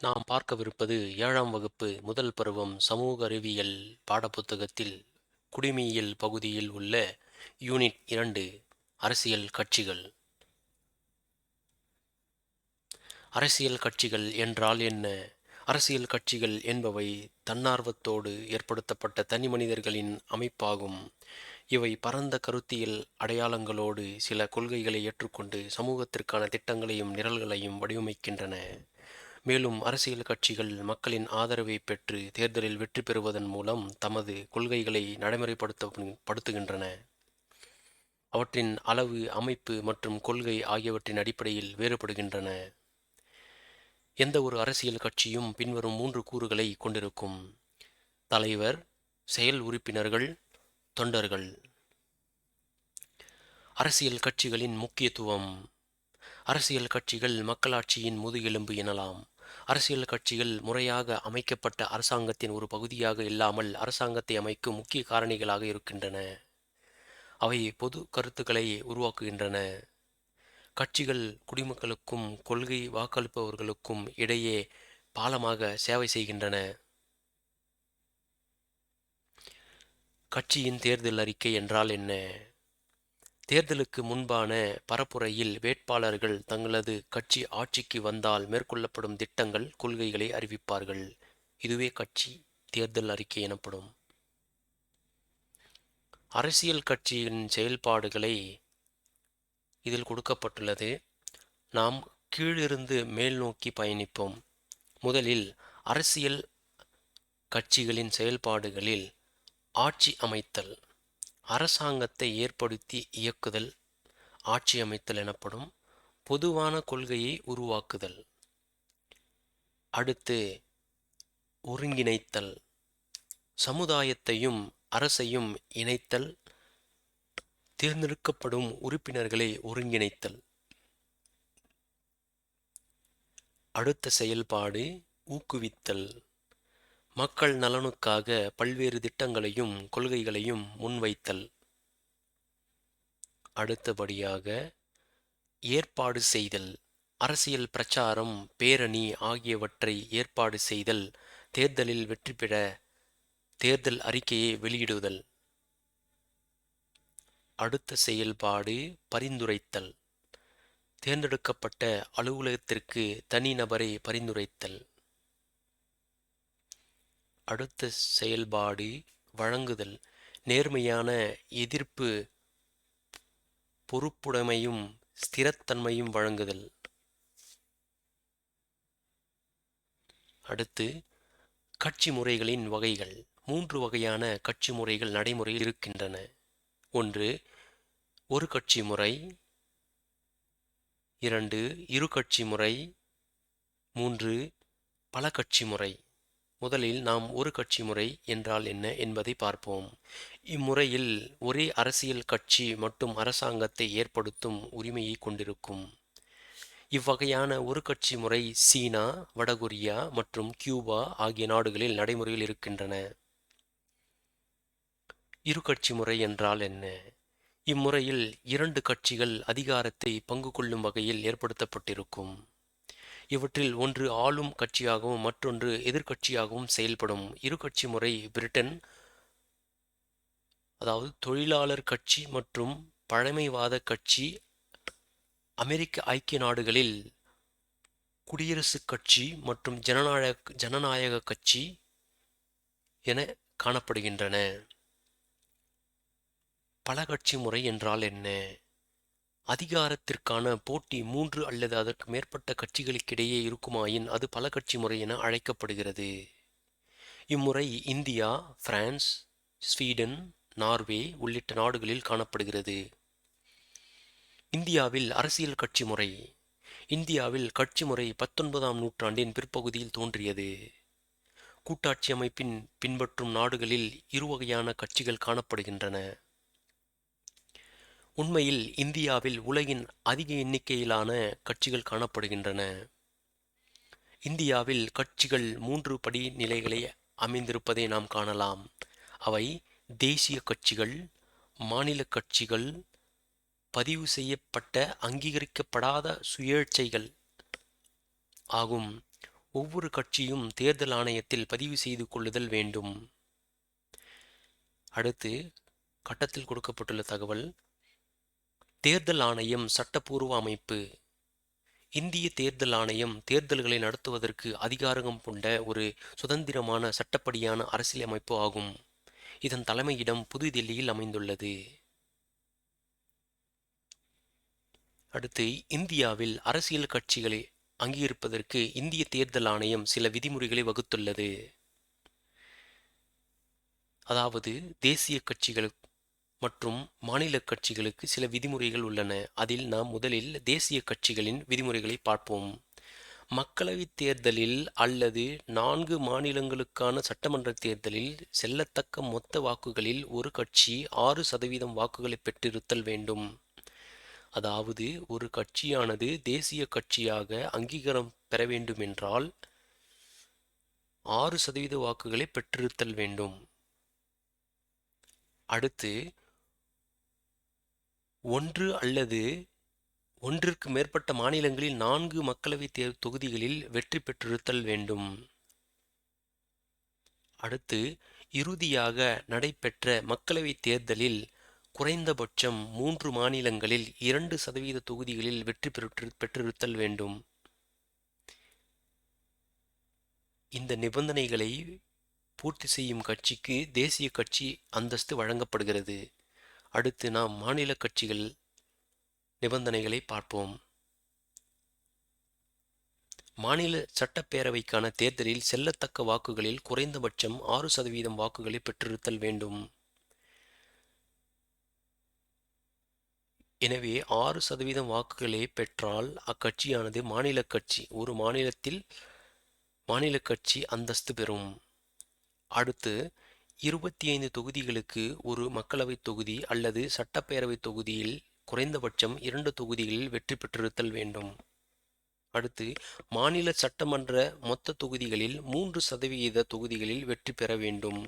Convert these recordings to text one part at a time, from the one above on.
நாம் பார்க்கவிருப்பது 7ஆம் வகுப்பு முதல் பருவம் சமூக அறிவியல் பாடப்புத்தகத்தில் குடிமையியல் பகுதியில் உள்ள யூனிட் 2 அரசியல் கட்சிகள். அரசியல் கட்சிகள் என்றால் என்ன? அரசியல் கட்சிகள் என்பவை தன்னார்வத்தோடு ஏற்படுத்தப்பட்ட தனிமனிதர்களின் அமைப்பாகும். இவை பரந்த கருத்தியல் அடையாளங்களோடு சில கொள்கைகளை ஏற்றுக்கொண்டு சமூகத்திற்கான திட்டங்களையும் நிரல்களையும் வடிவமைக்கின்றன. மேலும் அரசியல் கட்சிகள் மக்களின் ஆதரவை பெற்று தேர்தலில் வெற்றி பெறுவதன் மூலம் தமது கொள்கைகளை நடைமுறைப்படுத்துகின்றன. அவற்றின் அளவு, அமைப்பு மற்றும் கொள்கை ஆகியவற்றின் அடிப்படையில் வேறுபடுகின்றன. எந்த ஒரு அரசியல் கட்சியும் பின்வரும் 3 கூறுகளை கொண்டிருக்கும்: தலைவர், செயல் உறுப்பினர்கள், தொண்டர்கள். அரசியல் கட்சிகளின் முக்கியத்துவம். அரசியல் கட்சிகள் மக்களாட்சியின் முதுகெலும்பு எனலாம். அரசியல் கட்சிகள் முறையாக அமைக்கப்பட்ட அரசாங்கத்தின் ஒரு பகுதியாக இல்லாமல் அரசாங்கத்தை அமைக்கும் முக்கிய காரணிகளாக இருக்கின்றன. அவை பொது கருத்துக்களை உருவாக்குகின்றன. கட்சிகள் குடிமக்களுக்கும் கொள்கை வாக்களிப்பவர்களுக்கும் இடையே பாலமாக சேவை செய்கின்றன. கட்சியின் தேர்தல் அறிக்கை என்றால் என்ன? தேர்தலுக்கு முன்பான பரப்புரையில் வேட்பாளர்கள் தங்களது கட்சி ஆட்சிக்கு வந்தால் மேற்கொள்ளப்படும் திட்டங்கள், கொள்கைகளை அறிவிப்பார்கள். இதுவே கட்சி தேர்தல் அறிக்கை எனப்படும். அரசியல் கட்சியின் செயல்பாடுகளை இதில் கொடுக்கப்பட்டுள்ளது. நாம் கீழிருந்து மேல் நோக்கி பயணிப்போம். முதலில் அரசியல் கட்சிகளின் செயல்பாடுகளில் ஆட்சி அமைத்தல், அரசாங்கத்தை ஏற்படுத்தி இயக்குதல் ஆட்சி அமைத்தல் எனப்படும். பொதுவான கொள்கையை உருவாக்குதல். அடுத்து ஒருங்கிணைத்தல், சமுதாயத்தையும் அரசையும் இணைத்தல், தேர்ந்தெடுக்கப்படும் உறுப்பினர்களை ஒருங்கிணைத்தல். அடுத்த செயல்பாடு ஊக்குவித்தல், மக்கள் நலனுக்காக பல்வேறு திட்டங்களையும் கொள்கைகளையும் முன்வைத்தல். அடுத்தபடியாக ஏற்பாடு செய்தல், அரசியல் பிரச்சாரம், பேரணி ஆகியவற்றை ஏற்பாடு செய்தல், தேர்தலில் வெற்றி பெற தேர்தல் அறிக்கையை வெளியிடுதல். அடுத்த செயல்பாடு பரிந்துரைத்தல், தேர்ந்தெடுக்கப்பட்ட அலுவலகத்திற்கு தனிநபரை பரிந்துரைத்தல். அடுத்த செயல்பாடு வழங்குதல், நேர்மையான எதிர்ப்பு, பொறுப்புடைமையும் ஸ்திரத்தன்மையும் வழங்குதல். அடுத்து கட்சி முறைகளின் வகைகள். 3 வகையான கட்சி முறைகள் நடைமுறையில் இருக்கின்றன. 1. ஒரு கட்சி முறை. 2. இரு கட்சி முறை. 3. பல கட்சி முறை. முதலில் நாம் ஒரு கட்சி முறை என்றால் என்ன என்பதை பார்ப்போம். இம்முறையில் ஒரே அரசியல் கட்சி மட்டும் அரசாங்கத்தை ஏற்படுத்தும் உரிமையை கொண்டிருக்கும். இவ்வகையான ஒரு கட்சி முறை சீனா, வடகொரியா மற்றும் கியூபா ஆகிய நாடுகளில் நடைமுறையில் இருக்கின்றன. இரு கட்சி முறை என்றால் என்ன? இம்முறையில் 2 கட்சிகள் அதிகாரத்தை பங்கு கொள்ளும் வகையில் ஏற்படுத்தப்பட்டிருக்கும். இவற்றில் ஒன்று ஆளும் கட்சியாகவும் மற்றொன்று எதிர்க்கட்சியாகவும் செயல்படும். இரு கட்சி முறை பிரிட்டன், அதாவது தொழிலாளர் கட்சி மற்றும் பழமைவாத கட்சி, அமெரிக்க ஐக்கிய நாடுகளில் குடியரசுக் கட்சி மற்றும் ஜனநாயக கட்சி என காணப்படுகின்றன. பல கட்சி முறை என்றால் என்ன? அதிகாரத்திற்கான போட்டி 3 அல்லது அதற்கு மேற்பட்ட கட்சிகளுக்கிடையே இருக்குமாயின் அது பல கட்சி முறை என அழைக்கப்படுகிறது. இம்முறை இந்தியா, பிரான்ஸ், ஸ்வீடன், நார்வே உள்ளிட்ட நாடுகளில் காணப்படுகிறது. இந்தியாவில் அரசியல் கட்சி முறை. இந்தியாவில் கட்சி முறை 19ஆம் நூற்றாண்டின் பிற்பகுதியில் தோன்றியது. கூட்டாட்சி அமைப்பின் பின்பற்றும் நாடுகளில் இருவகையான கட்சிகள் காணப்படுகின்றன. உண்மையில் இந்தியாவில் உலகின் அதிக எண்ணிக்கையிலான கட்சிகள் காணப்படுகின்றன. இந்தியாவில் கட்சிகள் 3 படி நிலைகளை அமைந்திருப்பதை நாம் காணலாம். அவை தேசிய கட்சிகள், மாநில கட்சிகள், பதிவு செய்யப்பட்ட அங்கீகரிக்கப்படாத சுயேட்சைகள் ஆகும். ஒவ்வொரு கட்சியும் தேர்தல் ஆணையத்தில் பதிவு செய்து கொள்ளுதல் வேண்டும். அடுத்து கட்டத்தில் கொடுக்கப்பட்டுள்ள தகவல். தேர்தல் ஆணையம் சட்டப்பூர்வ அமைப்பு. இந்திய தேர்தல் ஆணையம் தேர்தல்களை நடத்துவதற்கு அதிகாரம் கொண்ட ஒரு சுதந்திரமான சட்டப்படியான அரசியலமைப்பு ஆகும். இதன் தலைமையிடம் புதுதில்லியில் அமைந்துள்ளது. அடுத்து இந்தியாவில் அரசியல் கட்சிகளை அங்கீகரிப்பதற்கு இந்திய தேர்தல் ஆணையம் சில விதிமுறைகளை வகுத்துள்ளது. அதாவது தேசிய கட்சிகள் மற்றும் மாநில கட்சிகளுக்கு சில விதிமுறைகள் உள்ளன. அதில் நாம் முதலில் தேசிய கட்சிகளின் விதிமுறைகளை பார்ப்போம். மக்களவைத் தேர்தலில் அல்லது 4 மாநிலங்களுக்கான சட்டமன்ற தேர்தலில் செல்லத்தக்க மொத்த வாக்குகளில் ஒரு கட்சி 6% வாக்குகளை பெற்றிருத்தல் வேண்டும். அதாவது ஒரு கட்சியானது தேசிய கட்சியாக அங்கீகாரம் பெற வேண்டுமென்றால் 6% வாக்குகளை பெற்றிருத்தல் வேண்டும். அடுத்து ஒன்று அல்லது ஒன்றிற்கு மேற்பட்ட மாநிலங்களில் 4 மக்களவைத் தொகுதிகளில் வெற்றி பெற்றிருத்தல் வேண்டும். அடுத்து இறுதியாக நடைபெற்ற மக்களவைத் தேர்தலில் குறைந்தபட்சம் 3 மாநிலங்களில் 2% தொகுதிகளில் வெற்றி பெற்றிருத்தல் வேண்டும். இந்த நிபந்தனைகளை பூர்த்தி செய்யும் கட்சிக்கு தேசிய கட்சி அந்தஸ்து வழங்கப்படுகிறது. அடுத்து நாம் மாநில கட்சிகள் நிபந்தனைகளை பார்ப்போம். மாநில சட்டப்பேரவைக்கான தேர்தலில் செல்லத்தக்க வாக்குகளில் குறைந்தபட்சம் 6% வாக்குகளை பெற்றிருத்தல் வேண்டும். எனவே 6% வாக்குகளை பெற்றால் அக்கட்சியானது மாநில கட்சி, ஒரு மாநிலத்தில் மாநில கட்சி அந்தஸ்து பெறும். அடுத்து 25 தொகுதிகளுக்கு ஒரு மக்களவைத் தொகுதி அல்லது சட்டப்பேரவைத் தொகுதியில் குறைந்தபட்சம் 2 தொகுதிகளில் வெற்றி பெற்றிருத்தல் வேண்டும். அடுத்து மாநில சட்டமன்ற மொத்த தொகுதிகளில் 3% தொகுதிகளில் வெற்றி பெற வேண்டும்.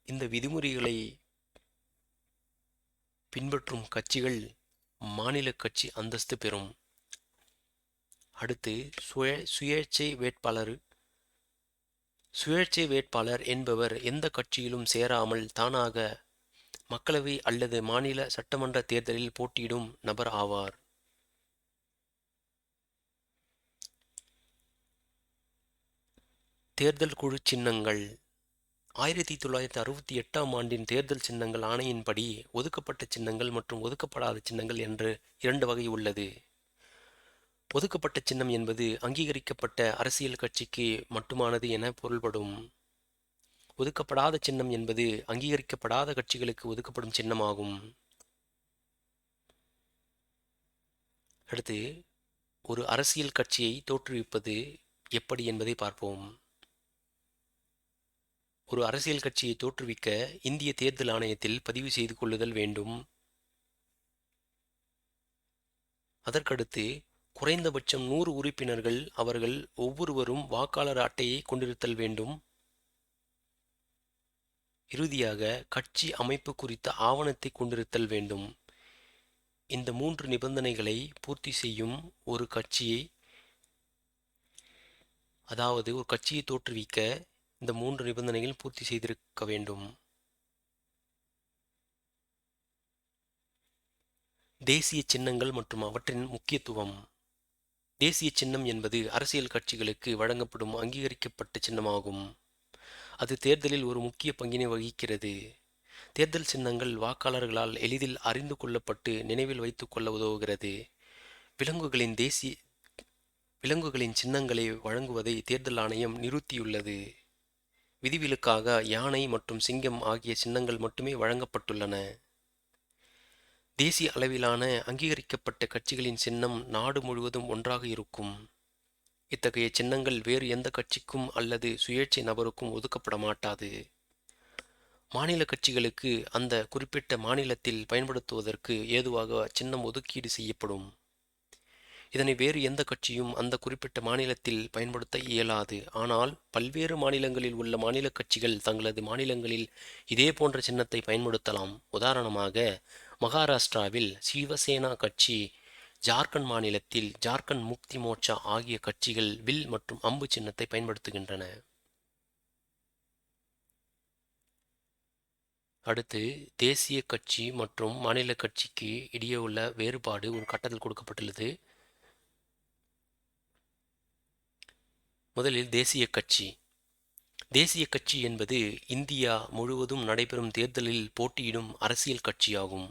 இந்த விதிமுறைகளை பின்பற்றும் கட்சிகள் மாநில கட்சி அந்தஸ்து பெறும். அடுத்து சுயேட்சை வேட்பாளர் என்பவர் எந்த கட்சியிலும் சேராமல் தானாக மக்களவை அல்லது மாநில சட்டமன்ற தேர்தலில் போட்டியிடும் நபர் ஆவார். தேர்தல் குழு சின்னங்கள். 1968ஆம் ஆண்டின் தேர்தல் சின்னங்கள் ஆணையின்படி ஒதுக்கப்பட்ட சின்னங்கள் மற்றும் ஒதுக்கப்படாத சின்னங்கள் என்று 2 வகை உள்ளது. ஒதுக்கப்பட்ட சின்னம் என்பது அங்கீகரிக்கப்பட்ட அரசியல் கட்சிக்கு மட்டுமானது என பொருள்படும். ஒதுக்கப்படாத சின்னம் என்பது அங்கீகரிக்கப்படாத கட்சிகளுக்கு ஒதுக்கப்படும் சின்னமாகும். அடுத்து ஒரு அரசியல் கட்சியை தோற்றுவிப்பது எப்படி என்பதை பார்ப்போம். ஒரு அரசியல் கட்சியை தோற்றுவிக்க இந்திய தேர்தல் ஆணையத்தில் பதிவு செய்து கொள்ளுதல் வேண்டும். அதற்கடுத்து குறைந்தபட்சம் 100 உறுப்பினர்கள், அவர்கள் ஒவ்வொருவரும் வாக்காளர் அட்டையை கொண்டிருத்தல் வேண்டும். இறுதியாக கட்சி அமைப்பு குறித்த ஆவணத்தை கொண்டிருத்தல் வேண்டும். இந்த 3 நிபந்தனைகளை பூர்த்தி செய்யும் ஒரு கட்சியை, அதாவது ஒரு கட்சியை தோற்றுவிக்க இந்த 3 நிபந்தனைகள் பூர்த்தி செய்திருக்க வேண்டும். தேசிய சின்னங்கள் மற்றும் அவற்றின் முக்கியத்துவம். தேசிய சின்னம் என்பது அரசியல் கட்சிகளுக்கு வழங்கப்படும் அங்கீகரிக்கப்பட்ட சின்னமாகும். அது தேர்தலில் ஒரு முக்கிய பங்கினை வகிக்கிறது. தேர்தல் சின்னங்கள் வாக்காளர்களால் எளிதில் அறிந்து கொள்ளப்பட்டு நினைவில் வைத்துக் கொள்ள உதவுகிறது. விலங்குகளின் சின்னங்களை வழங்குவதை தேர்தல் ஆணையம் நிறுத்தியுள்ளது. விதிவிலக்காக யானை மற்றும் சிங்கம் ஆகிய சின்னங்கள் மட்டுமே வழங்கப்பட்டுள்ளன. தேசிய அளவிலான அங்கீகரிக்கப்பட்ட கட்சிகளின் சின்னம் நாடு முழுவதும் ஒன்றாக இருக்கும். இத்தகைய சின்னங்கள் வேறு எந்த கட்சிக்கும் அல்லது சுயேட்சை நபருக்கும் ஒதுக்கப்பட மாட்டாது. மாநில கட்சிகளுக்கு அந்த குறிப்பிட்ட மாநிலத்தில் பயன்படுத்துவதற்கு ஏதுவாக சின்னம் ஒதுக்கீடு செய்யப்படும். இதனை வேறு எந்த கட்சியும் அந்த குறிப்பிட்ட மாநிலத்தில் பயன்படுத்த இயலாது. ஆனால் பல்வேறு மாநிலங்களில் உள்ள மாநில கட்சிகள் தங்களது மாநிலங்களில் இதே போன்ற சின்னத்தை பயன்படுத்தலாம். உதாரணமாக மகாராஷ்டிராவில் சிவசேனா கட்சி ஜார்க்கண்ட் மாநிலத்தில் ஜார்க்கண்ட் முக்தி மோர்ச்சா ஆகிய கட்சிகள் வில் மற்றும் அம்பு சின்னத்தை பயன்படுத்துகின்றன. அடுத்து, தேசிய கட்சி மற்றும் மாநில கட்சிக்கு இடையே உள்ள வேறுபாடு ஒரு கட்டத்தில் கொடுக்கப்பட்டுள்ளது. முதலில் தேசிய கட்சி. தேசிய கட்சி என்பது இந்தியா முழுவதும் நடைபெறும் தேர்தலில் போட்டியிடும் அரசியல் கட்சியாகும்.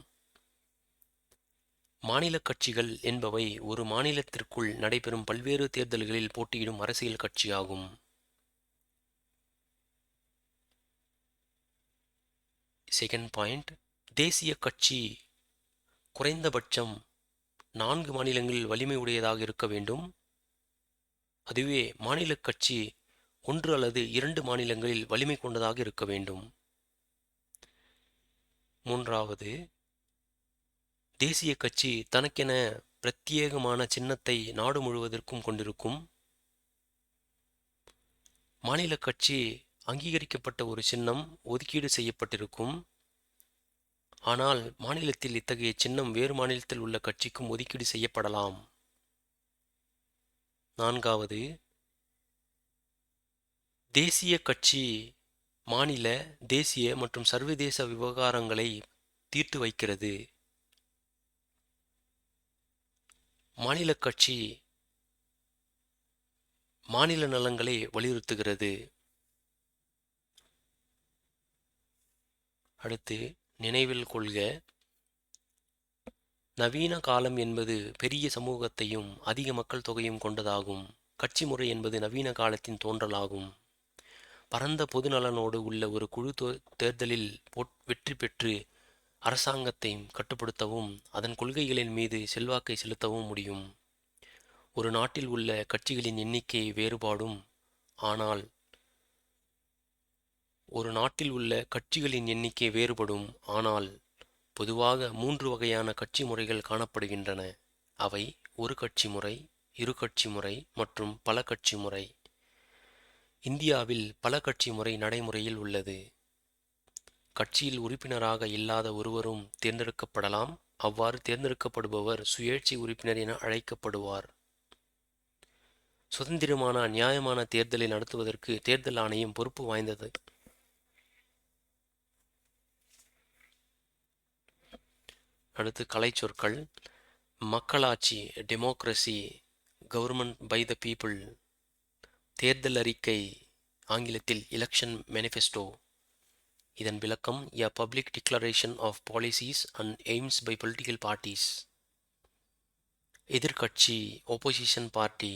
மாநில கட்சிகள் என்பவை ஒரு மாநிலத்திற்குள் நடைபெறும் பல்வேறு தேர்தல்களில் போட்டியிடும் அரசியல் கட்சியாகும். செகண்ட் பாயிண்ட், தேசிய கட்சி குறைந்தபட்சம் 4 மாநிலங்களில் வலிமை உடையதாக இருக்க வேண்டும். அதுவே மாநில கட்சி 1 அல்லது 2 மாநிலங்களில் வலிமை கொண்டதாக இருக்க வேண்டும். மூன்றாவது, தேசிய கட்சி தனக்கென பிரத்யேகமான சின்னத்தை நாடு முழுவதற்கும் கொண்டிருக்கும். மாநில கட்சி அங்கீகரிக்கப்பட்ட ஒரு சின்னம் ஒதுக்கீடு செய்யப்பட்டிருக்கும். ஆனால் மாநிலத்தில் இத்தகைய சின்னம் வேறு மாநிலத்தில் உள்ள கட்சிக்கும் ஒதுக்கீடு செய்யப்படலாம். நான்காவது, தேசிய கட்சி மாநில, தேசிய மற்றும் சர்வதேச விவகாரங்களை தீர்த்து வைக்கிறது. மாநில கட்சி மாநில நலன்களை வலியுறுத்துகிறது. அடுத்து, நினைவில் கொள்க, நவீன காலம் என்பது பெரிய சமூகத்தையும் அதிக மக்கள் தொகையும் கொண்டதாகும். கட்சி முறை என்பது நவீன காலத்தின் தோன்றலாகும். பரந்த பொது நலனோடு உள்ள ஒரு குழு தேர்தலில் வெற்றி பெற்று அரசாங்கத்தை கட்டுப்படுத்தவும் அதன் கொள்கைகளின் மீது செல்வாக்கை செலுத்தவும் முடியும். ஒரு நாட்டில் உள்ள கட்சிகளின் எண்ணிக்கை வேறுபாடும் ஆனால் பொதுவாக 3 வகையான கட்சி முறைகள் காணப்படுகின்றன. அவை ஒரு கட்சி முறை, இரு கட்சி முறை மற்றும் பல கட்சி முறை. இந்தியாவில் பல கட்சி முறை நடைமுறையில் உள்ளது. கட்சியில் உறுப்பினராக இல்லாத ஒருவரும் தேர்ந்தெடுக்கப்படலாம். அவ்வாறு தேர்ந்தெடுக்கப்படுபவர் சுயேட்சை உறுப்பினர் என அழைக்கப்படுவார். சுதந்திரமான நியாயமான தேர்தலை நடத்துவதற்கு தேர்தல் ஆணையம் பொறுப்பு வாய்ந்தது. அடுத்து, கலைச்சொற்கள். மக்களாட்சி, democracy, government by the people. தேர்தல் அறிக்கை, ஆங்கிலத்தில் எலெக்ஷன் மேனிஃபெஸ்டோ. இதன் விளக்கம், a public declaration of policies and aims by political parties. எதிர்க்கட்சி, opposition party,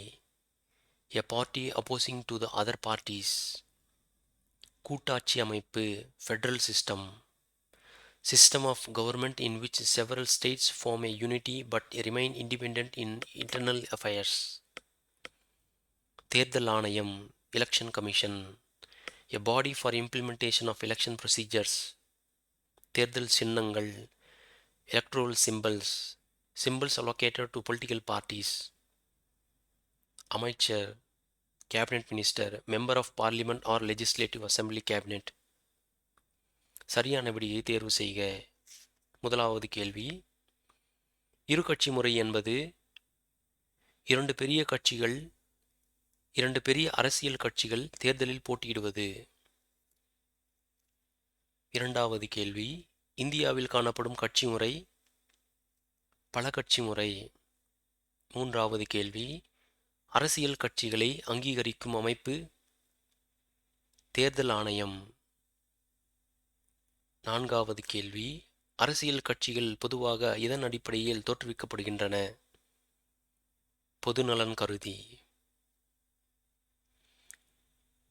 a party opposing to the other parties. கூட்டாட்சி அமைப்பு, federal system. System of government in which several states form a unity but remain independent in internal affairs. தேர்தல் ஆணையம், election commission, a body for implementation of election procedures. தேர்தல் சின்னங்கள், electoral symbols, symbols allocated to political parties. அமைச்சர், cabinet minister, member of parliament or legislative assembly cabinet. சரியான விடையை தேர்வு செய்க. முதலாவது கேள்வி, இரு கட்சி முறை என்பது 2 பெரிய அரசியல் கட்சிகள் தேர்தலில் போட்டியிடுவது. இரண்டாவது கேள்வி, இந்தியாவில் காணப்படும் கட்சி முறை பல கட்சி முறை. மூன்றாவது கேள்வி, அரசியல் கட்சிகளை அங்கீகரிக்கும் அமைப்பு தேர்தல் ஆணையம். நான்காவது கேள்வி, அரசியல் கட்சிகள் பொதுவாக இதன் அடிப்படையில் தோற்றுவிக்கப்படுகின்றன? பொதுநலன் கருதி.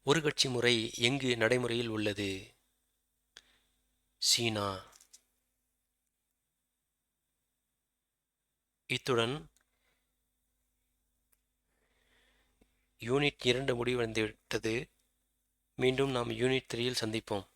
ஒரு கட்சி முறை எங்கு நடைமுறையில் உள்ளது? சீனா. இத்துடன் யூனிட் 2 முடிவடைந்துவிட்டது. மீண்டும் நாம் யூனிட் 3 சந்திப்போம்.